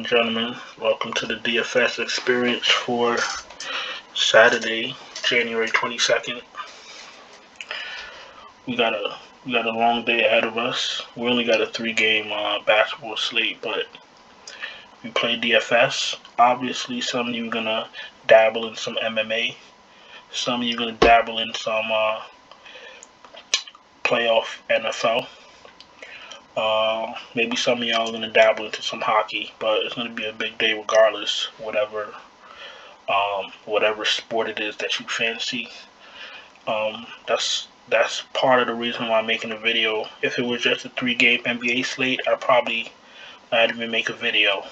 and gentlemen, welcome to the DFS experience for Saturday, January 22nd. We got a long day ahead of us. We only got a 3-game basketball slate, but we play DFS. Obviously, some of you are gonna dabble in some MMA. Some of you are gonna dabble in some playoff NFL. Maybe some of y'all are gonna dabble into some hockey, but it's gonna be a big day regardless. Whatever sport it is that you fancy. That's part of the reason why I'm making a video. If it was just a 3-game NBA slate, I'd probably not even make a video.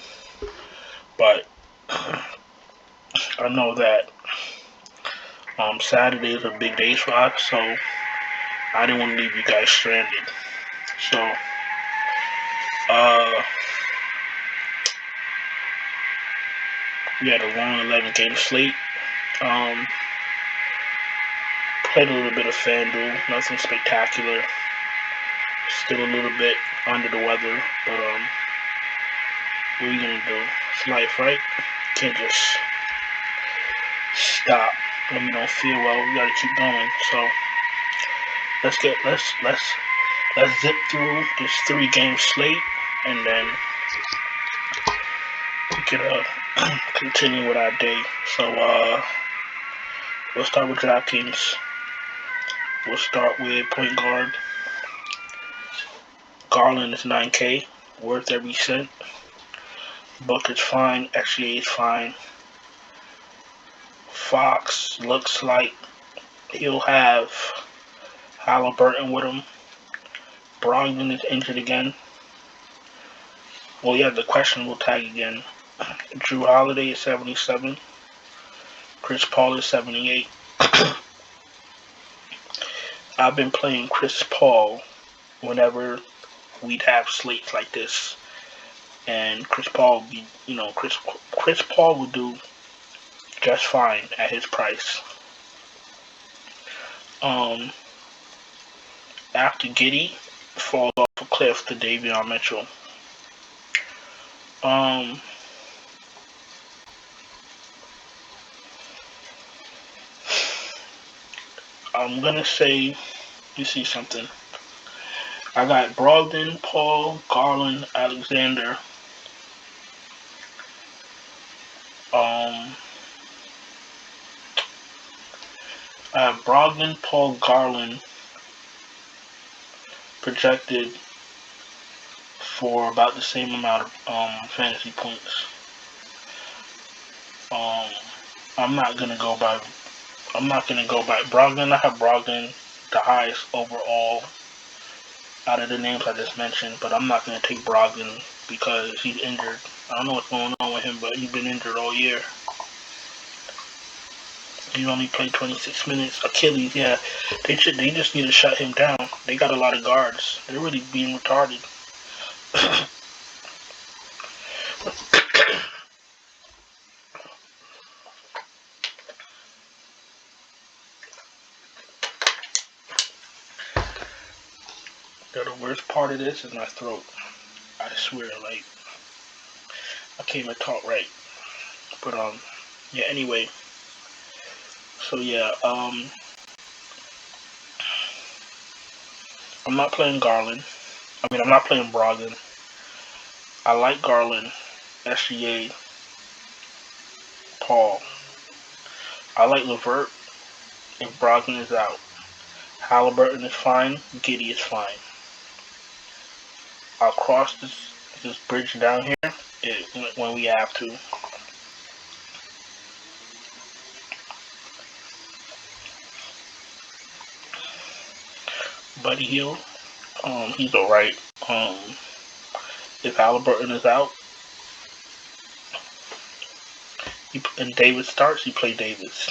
But I know that Saturdays are big days for us, so I didn't want to leave you guys stranded. So we had a long 11-game slate. Played a little bit of Fanduel, nothing spectacular. Still a little bit under the weather, but what are you gonna do? It's life, right? Can't just stop when you don't feel well. We gotta keep going. So let's zip through this 3-game slate, and then we can continue with our day. So we'll start with DraftKings. We'll start with point guard. Garland is 9K, worth every cent. Book is fine. XGA is fine. Fox looks like he'll have Halliburton with him. Brogdon is injured again. Well, yeah, the questionable tag again. Drew Holiday is 77. Chris Paul is 78. I've been playing Chris Paul whenever we'd have slates like this, and Chris Paul would be, Chris Paul would do just fine at his price. After Giddey falls off a cliff to Davion Mitchell. I'm gonna say, you see something. I got Brogdon, Paul, Garland, Alexander. I have Brogdon, Paul, Garland projected for about the same amount of fantasy points. I'm not gonna go by Brogdon. I have Brogdon the highest overall out of the names I just mentioned, but I'm not going to take Brogdon because he's injured. I don't know what's going on with him, but he's been injured all year. He only played 26 minutes. Achilles, yeah. They just need to shut him down. They got a lot of guards. They're really being retarded. The worst part of this is my throat. I swear, like, I can't even talk right. But, yeah, anyway. So, yeah, I'm not playing Garland. I'm not playing Brogdon. I like Garland, SGA, Paul. I like LeVert if Brogdon is out. Halliburton is fine. Giddey is fine. I'll cross this bridge down here when we have to. Buddy Hield, he's alright. If Halliburton is out and Davis starts, you play Davis.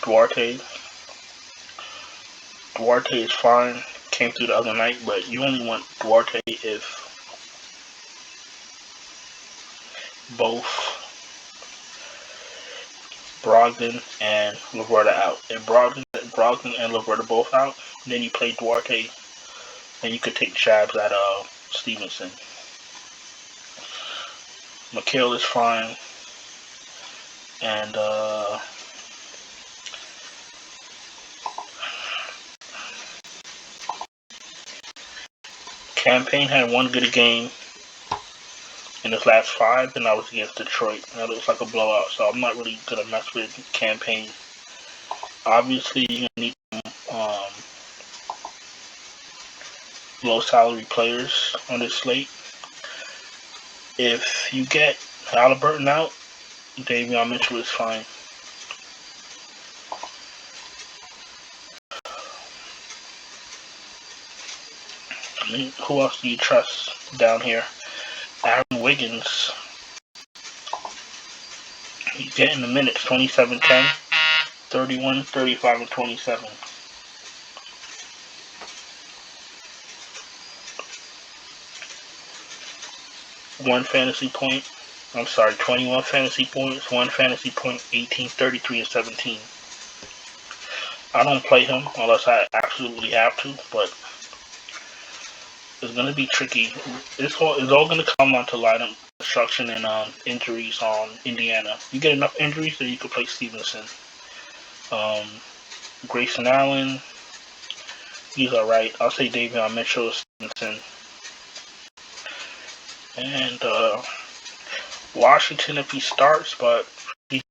Duarte is fine. Came through the other night, but you only want Duarte if both Brogdon and LeVert are out. If Brogdon and LeVert are both out, then you play Duarte and you could take jabs at Stevenson. McHale is fine, and Campaign had one good game in his last 5, and that was against Detroit. That looks like a blowout, so I'm not really gonna mess with Campaign. Obviously, you're gonna need low salary players on this slate. If you get Halliburton out, Davion Mitchell is fine. I mean, who else do you trust down here? Aaron Wiggins. He's getting the minutes, 27-10, 31, 35, and 27. One fantasy point. I'm sorry, 21 fantasy points, 1 fantasy point, 18, 33, and 17. I don't play him unless I absolutely have to, but it's going to be tricky. It's all going to come down to lineup construction and injuries on Indiana. You get enough injuries that you can play Stevenson. Grayson Allen, he's alright. I'll say Davion Mitchell, Stevenson. And Washington if he starts, but he's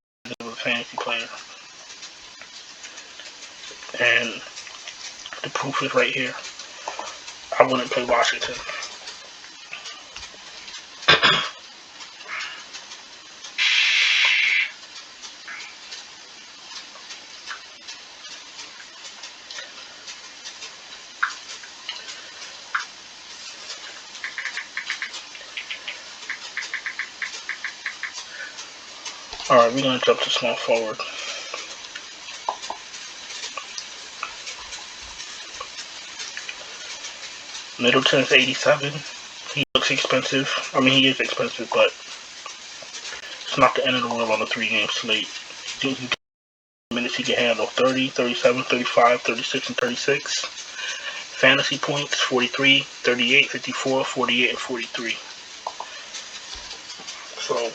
a fantasy player. And the proof is right here. I wouldn't play Washington. Alright, we're going to jump to small forward. Middleton's 87. He looks expensive. I mean, he is expensive, but it's not the end of the world on a 3-game slate. The minutes he can handle: 30, 37, 35, 36, and 36. Fantasy points: 43, 38, 54, 48, and 43. So,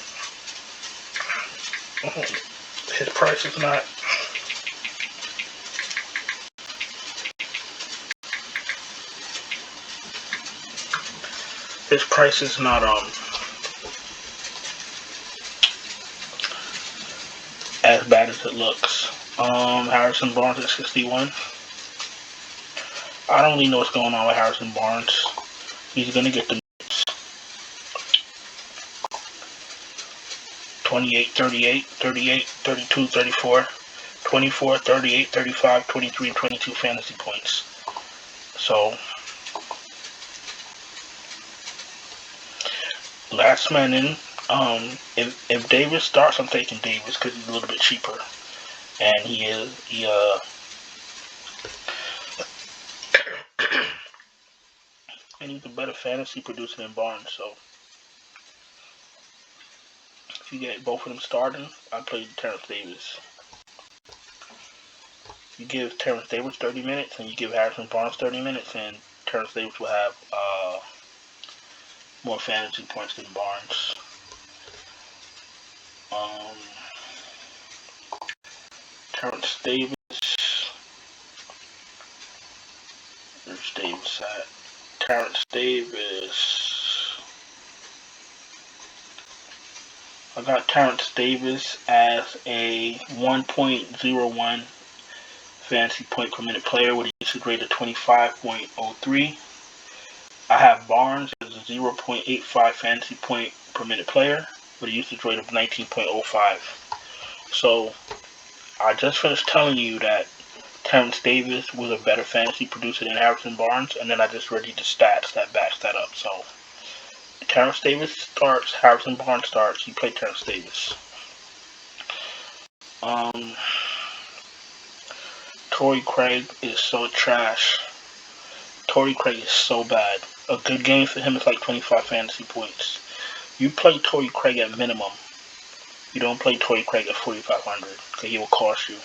his price is not... His price is not as bad as it looks. Harrison Barnes at 61. I don't really know what's going on with Harrison Barnes. He's gonna get the minutes. 28, 38, 38, 32, 34, 24, 38, 35, 23, and 22 fantasy points. So, last man in. If Davis starts, I'm taking Davis because he's a little bit cheaper, and and he's a better fantasy producer than Barnes. So if you get both of them starting, I play Terence Davis. You give Terence Davis 30 minutes, and you give Harrison Barnes 30 minutes, and Terence Davis will have more fantasy points than Barnes. Terence Davis. Where's Davis at? Terence Davis. I got Terence Davis as a 1.01 fantasy point per minute player with a usage rate of 25.03. I have Barnes as a 0.85 fantasy point per minute player with a usage rate of 19.05. So I just finished telling you that Terence Davis was a better fantasy producer than Harrison Barnes, and then I just read you the stats that backs that up. So Terence Davis starts, Harrison Barnes starts, you play Terence Davis. Torrey Craig is so trash. Torrey Craig is so bad. A good game for him is like 25 fantasy points. You play Torrey Craig at minimum. You don't play Torrey Craig at 4,500 because he will cost you.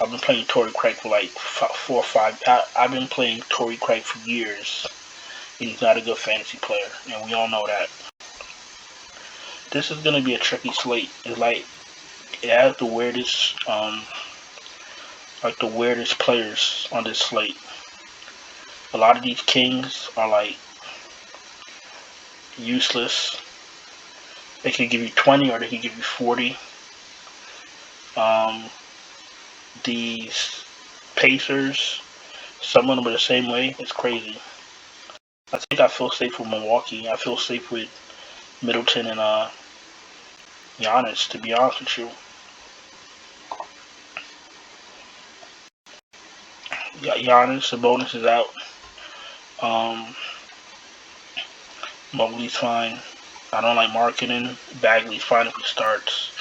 I've been playing Torrey Craig for like 4 or 5. I've been playing Torrey Craig for years. And he's not a good fantasy player, and we all know that. This is gonna be a tricky slate. It's like it has the weirdest, players on this slate. A lot of these kings are like useless. They can give you 20 or they can give you 40. These Pacers, some of them are the same way. It's crazy. I think I feel safe with Milwaukee. I feel safe with Middleton and Giannis, to be honest with you. Got Giannis, the bonus is out. Mobley's fine. I don't like marketing. Bagley's fine if he starts.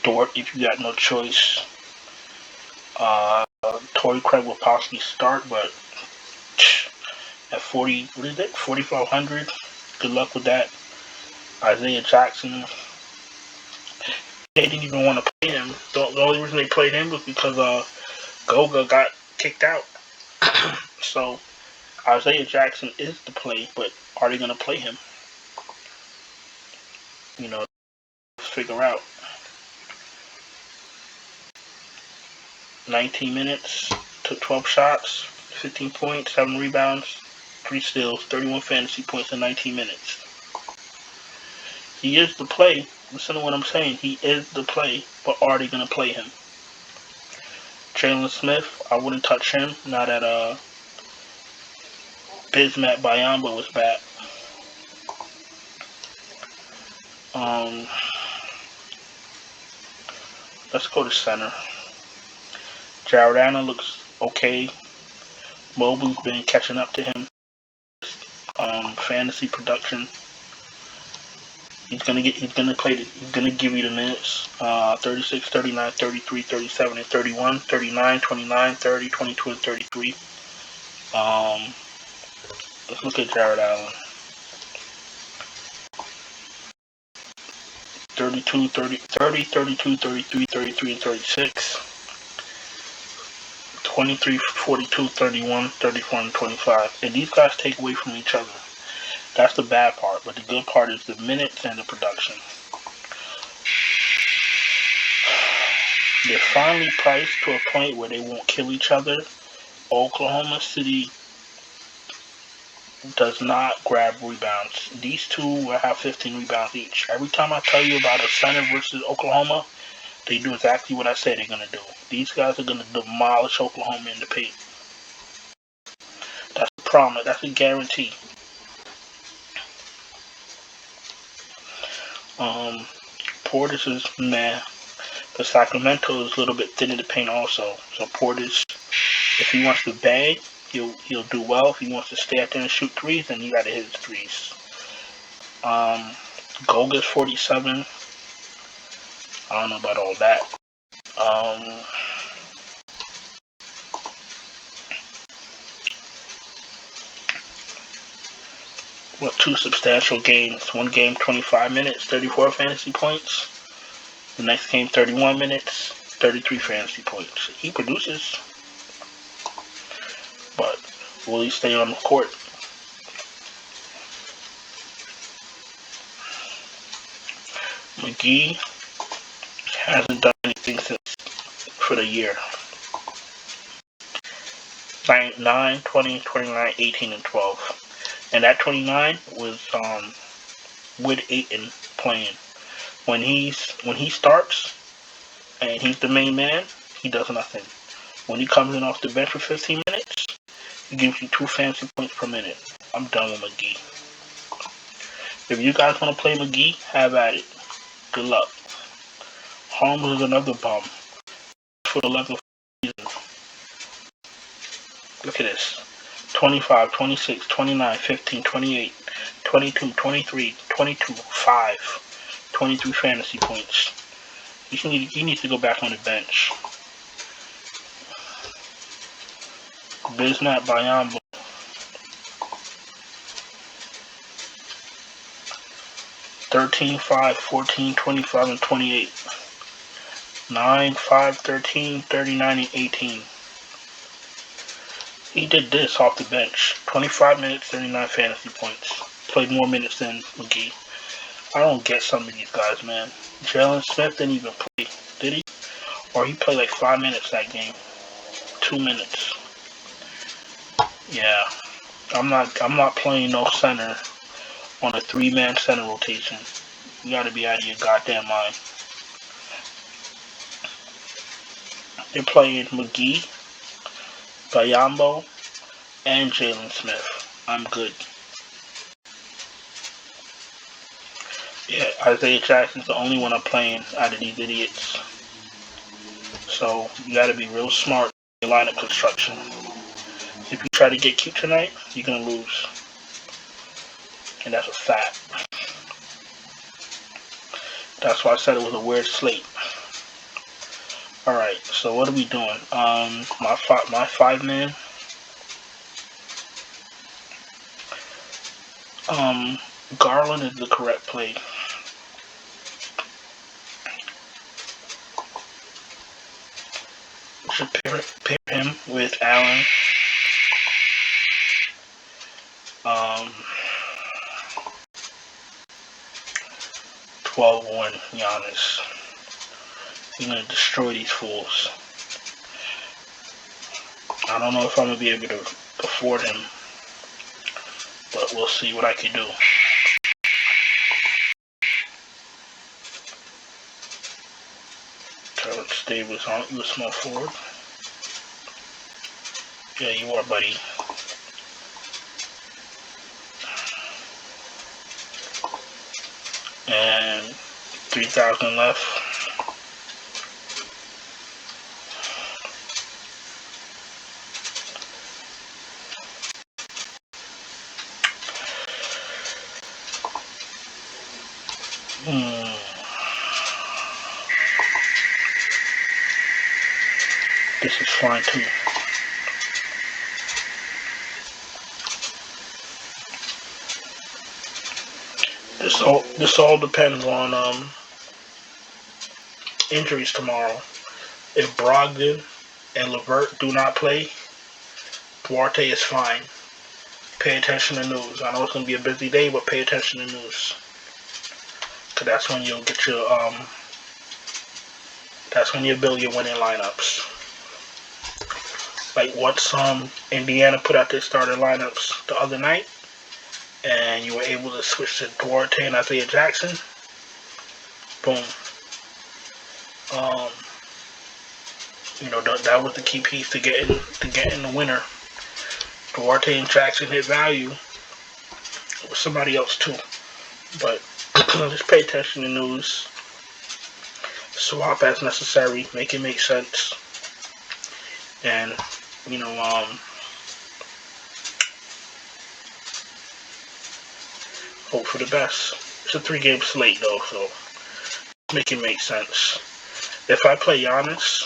Dort, if you got no choice. Torrey Craig will possibly start, but at 40, what is it? 4,500. Good luck with that. Isaiah Jackson. They didn't even want to play him. The only reason they played him was because Goga got kicked out. So Isaiah Jackson is the play, but are they going to play him? You know, figure out. 19 minutes, took 12 shots, 15 points, 7 rebounds, 3 steals, 31 fantasy points in 19 minutes. He is the play. Listen to what I'm saying. He is the play, but are they going to play him? Jalen Smith, I wouldn't touch him. Now that Bismack Biyombo was back. Let's go to center. Jared Allen looks okay. Mobley's been catching up to him. Fantasy production. He's gonna give you the minutes. 36, 39, 33, 37, and 31, 39, 29, 30, 22, and 33. Let's look at Jared Allen. 32, 30, 32, 33, 33, and 36. 23, 42, 31, 34, and 25. And these guys take away from each other. That's the bad part, but the good part is the minutes and the production. They're finally priced to a point where they won't kill each other. Oklahoma City does not grab rebounds. These two will have 15 rebounds each. Every time I tell you about a center versus Oklahoma, they do exactly what I said they're going to do. These guys are going to demolish Oklahoma in the paint. That's a promise. That's a guarantee. Portis is meh. But Sacramento is a little bit thin in the paint also. So Portis, if he wants to bang, he'll do well. If he wants to stay out there and shoot threes, then you gotta hit his threes. Goga's 47. I don't know about all that. Well, 2 substantial games. One game, 25 minutes, 34 fantasy points. The next game, 31 minutes, 33 fantasy points. He produces, but will he stay on the court? McGee hasn't done anything since for the year. 9, 20, 29, 18, and 12. And that 29 was with Ayton playing. When he starts and he's the main man, he does nothing. When he comes in off the bench for 15 minutes, he gives you 2 fantasy points per minute. I'm done with McGee. If you guys want to play McGee, have at it. Good luck. Holmes is another bum for the 11th season. Look at this. 25, 26, 29, 15, 28, 22, 23, 22, 5, 23 fantasy points. He needs to go back on the bench. Bismack Biyombo. $13, 5, 14, 25, and 28. 9, 5, 13, 39, and 18. He did this off the bench. 25 minutes, 39 fantasy points. Played more minutes than McGee. I don't get some of these guys, man. Jalen Smith didn't even play, did he? Or he played like 5 minutes that game. 2 minutes. Yeah. I'm not playing no center on a 3-man center rotation. You gotta be out of your goddamn mind. They're playing McGee, Bayambo, and Jalen Smith. I'm good. Yeah, Isaiah Jackson's the only one I'm playing out of these idiots. So you gotta be real smart in your lineup construction. If you try to get cute tonight, you're gonna lose. And that's a fact. That's why I said it was a weird slate. Alright, so what are we doing? My 5-man. Garland is the correct play. Should pair him with Allen. 12-1 Giannis. He's gonna destroy these fools. I don't know if I'm gonna be able to afford him, but we'll see what I can do. Terence Davis, aren't you a small forward? Yeah, you are, buddy. And 3,000 left. This is fine too. This all depends on injuries tomorrow. If Brogdon and LeVert do not play, Duarte is fine. Pay attention to news. I know it's gonna be a busy day, but pay attention to news. Cause that's when you'll get your that's when you'll build your winning lineups. Like once Indiana put out their starter lineups the other night, and you were able to switch to Duarte and Isaiah Jackson. Boom. You know, that was the key piece to getting the winner. Duarte and Jackson hit value with somebody else too. But just pay attention to news. Swap as necessary. Make it make sense. And, you know, hope for the best. It's a 3-game slate though, so make it make sense. If I play Giannis,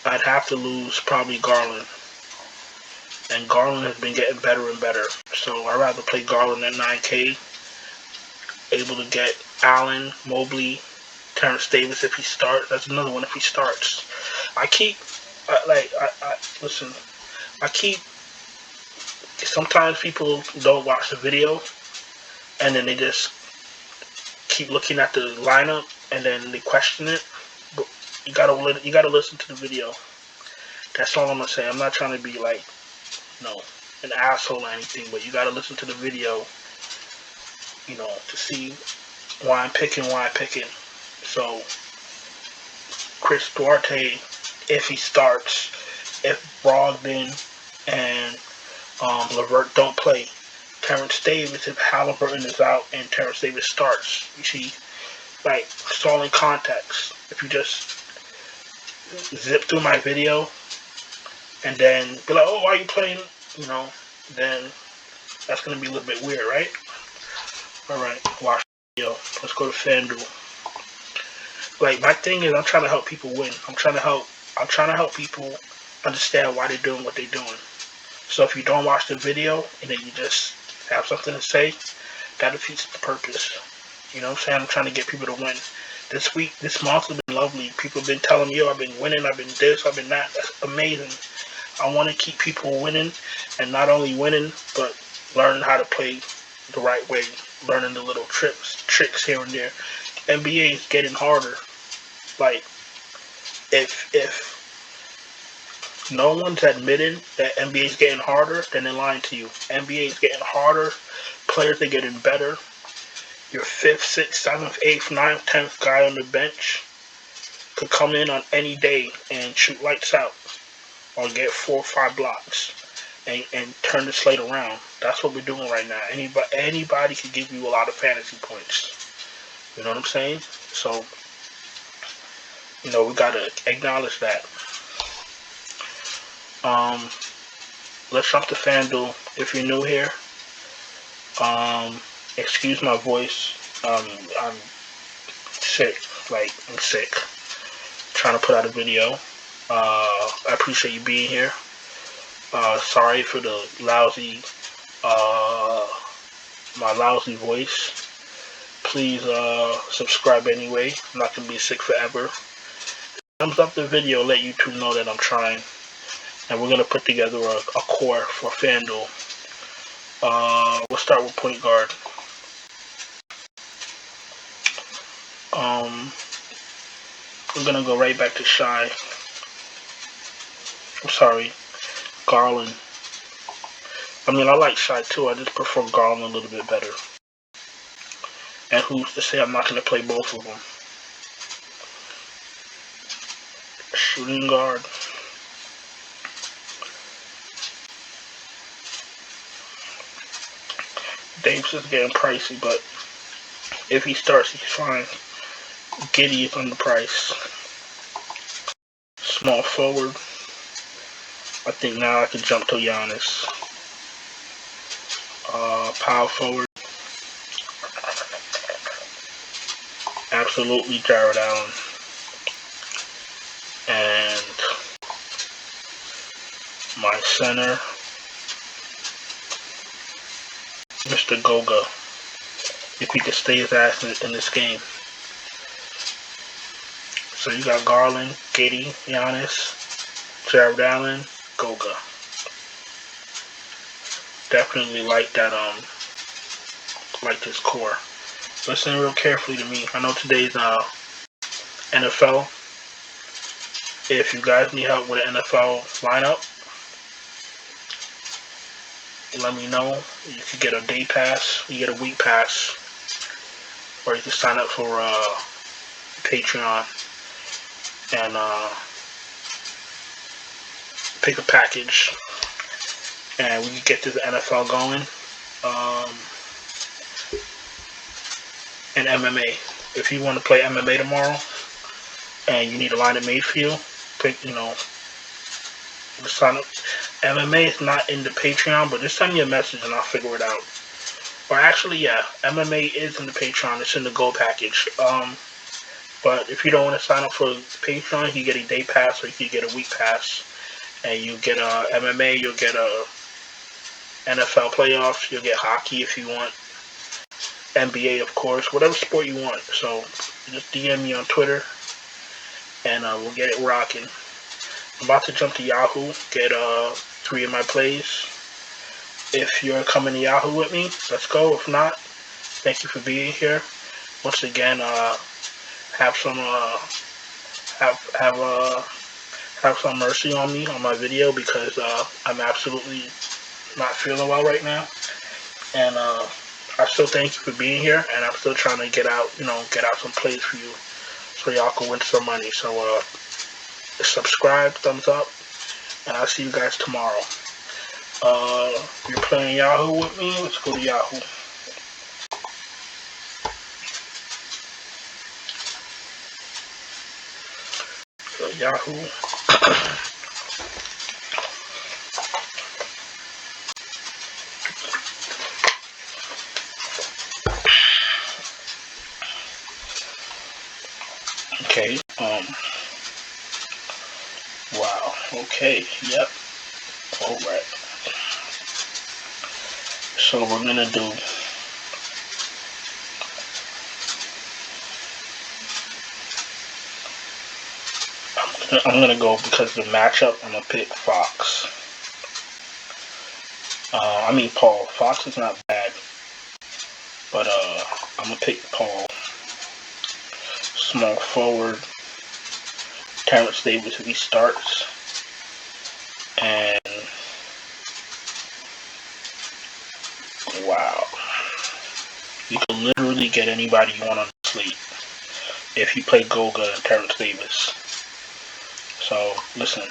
I'd have to lose probably Garland. And Garland has been getting better and better. So I'd rather play Garland at 9K. Able to get Allen, Mobley, Terence Davis if he starts. That's another one if he starts. Sometimes people don't watch the video and then they just keep looking at the lineup and then they question it. But you gotta listen to the video. That's all I'm gonna say. I'm not trying to be like, an asshole or anything, but you gotta listen to the video, to see why I'm picking. So Chris Duarte, if he starts, if Brogdon and LeVert don't play, Terence Davis, if Halliburton is out and Terence Davis starts, you see, like, it's all in context. If you just zip through my video and then be like, oh, why are you playing, then that's going to be a little bit weird, right? Alright, watch the video. Let's go to Fanduel. Like, my thing is I'm trying to help people win. I'm trying to help people understand why they're doing what they're doing. So if you don't watch the video and then you just have something to say, that defeats the purpose. You know what I'm saying? I'm trying to get people to win. This week, this month has been lovely. People have been telling me, yo, I've been winning, I've been this, I've been that. That's amazing. I want to keep people winning, and not only winning, but learning how to play the right way, learning the little tricks here and there. NBA is getting harder. Like, if no one's admitting that NBA is getting harder, then they're lying to you. NBA is getting harder. Players are getting better. Your 5th, 6th, 7th, 8th, 9th, 10th guy on the bench could come in on any day and shoot lights out or get 4 or 5 blocks and turn the slate around. That's what we're doing right now. Anybody can give you a lot of fantasy points. You know what I'm saying? So, we gotta acknowledge that. Let's jump to Fanduel. If you're new here, excuse my voice. I'm sick. I'm sick. Trying to put out a video. I appreciate you being here. Sorry for the my lousy voice. Please subscribe anyway. I'm not gonna be sick forever. Thumbs up the video, let YouTube know that I'm trying. And we're gonna put together a core for Fanduel. We'll start with point guard. We're gonna go right back to Garland. I mean, I like Shy too. I just prefer Garland a little bit better. And who's to say I'm not gonna play both of them? Shooting guard. Davis is getting pricey, but if he starts, he's fine. Giddy is on the price. Small forward. I think now I can jump to Giannis. Power forward. Absolutely Jared Allen. And my center, Mr. Goga, if he could stay his ass in this game. So you got Garland, Giddy, Giannis, Jared Allen, Goga. Definitely like that, like this core. Listen real carefully to me. I know today's NFL. If you guys need help with an NFL lineup, let me know. You can get a day pass, you get a week pass, or you can sign up for Patreon and pick a package, and we can get this NFL going. And MMA. If you want to play MMA tomorrow and you need a lineup made for you, sign up. MMA is not in the Patreon, but just send me a message and I'll figure it out. Or actually, yeah, MMA is in the Patreon. It's in the Gold package. But if you don't want to sign up for Patreon, you get a day pass or you can get a week pass. And you get MMA, you'll get a NFL playoffs, you'll get hockey if you want. NBA, of course, whatever sport you want. So just DM me on Twitter and we'll get it rocking. I'm about to jump to Yahoo, get 3 of my plays. If you're coming to Yahoo with me, let's go. If not, thank you for being here. Once again, have some mercy on me on my video because I'm absolutely not feeling well right now. And I still thank you for being here, and I'm still trying to get out some plays for you so y'all can win some money. So subscribe, thumbs up, and I'll see you guys tomorrow. If you're playing Yahoo with me, let's go to Yahoo. So Yahoo. Okay, wow, okay, yep, alright. So we're gonna do I'm gonna go because the matchup. I'm gonna pick Fox. I mean Paul. Fox is not bad, but I'm gonna pick Paul. Small forward. Terence Davis if he starts, and wow, you can literally get anybody you want on the slate if you play Goga and Terence Davis. So listen,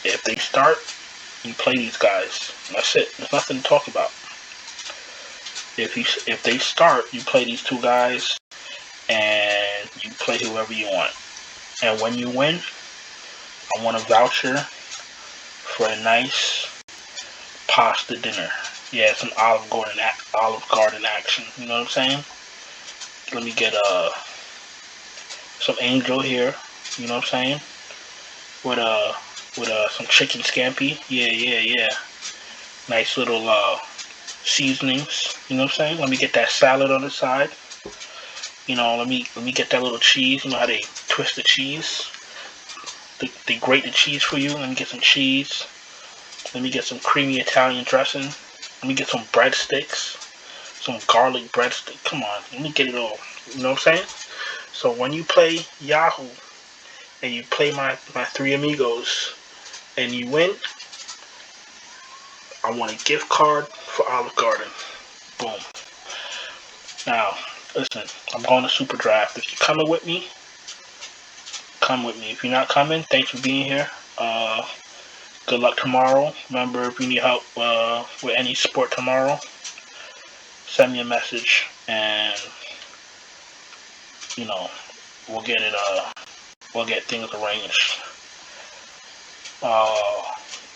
if they start, you play these guys. That's it. There's nothing to talk about. If they start, you play these two guys, and you play whoever you want. And when you win, I want a voucher for a nice pasta dinner. Yeah, some Olive Garden action. You know what I'm saying? Let me get some angel here. You know what I'm saying? With some chicken scampi. Yeah. Nice little seasonings. You know what I'm saying? Let me get that salad on the side. You know, let me get that little cheese. You know how they twist the cheese? They grate the cheese for you. Let me get some cheese. Let me get some creamy Italian dressing. Let me get some breadsticks. Some garlic breadstick. Come on, let me get it all. You know what I'm saying? So when you play Yahoo and you play my three amigos and you win, I want a gift card for Olive Garden. Boom. Now, listen, I'm going to Super Draft. If you're coming with me, come with me. If you're not coming, thanks for being here. Good luck tomorrow. Remember, if you need help with any sport tomorrow, send me a message and you know we'll get things arranged.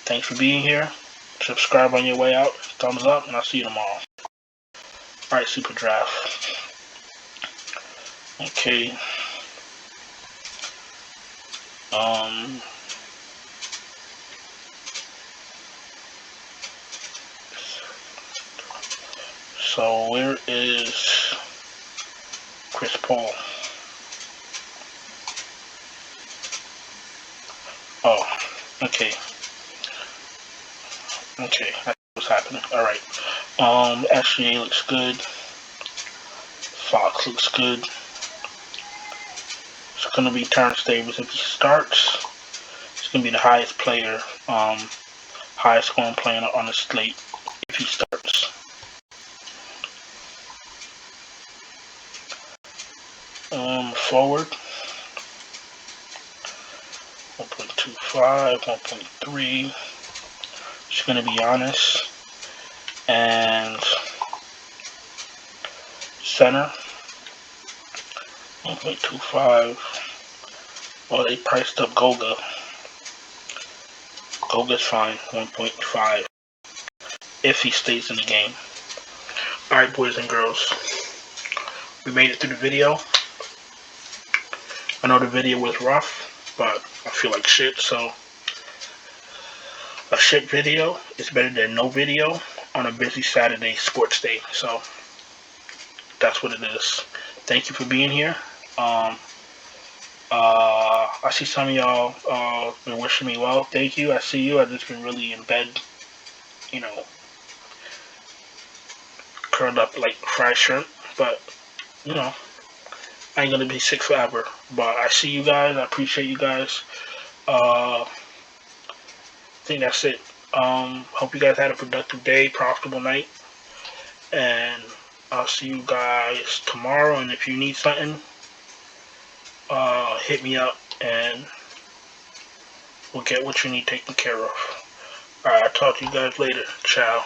Thanks for being here. Subscribe on your way out. Thumbs up, and I'll see you tomorrow. Alright, Super Draft. Okay. So where is Chris Paul? Oh, okay. Okay, that's what's happening. Alright. SGA looks good. Fox looks good. It's gonna be Terence Davis if he starts. It's gonna be the highest player, highest scoring player on the slate if he starts. Forward 1.25, 1.3. It's gonna be honest. And center 1.25. Well, they priced up Goga. Goga's fine, 1.5 if he stays in the game. Alright, boys and girls, we made it through the video. I know the video was rough, but I feel like shit, so a shit video is better than no video on a busy Saturday sports day. So that's what it is. Thank you for being here. I see some of y'all been wishing me well. Thank you. I see you. I've just been really in bed, you know, curled up like fried shrimp. But, you know, I ain't gonna be sick forever. But I see you guys. I appreciate you guys. I think that's it. Hope you guys had a productive day, profitable night. And I'll see you guys tomorrow. And if you need something, hit me up and we'll get what you need taken care of. Alright, I'll talk to you guys later. Ciao.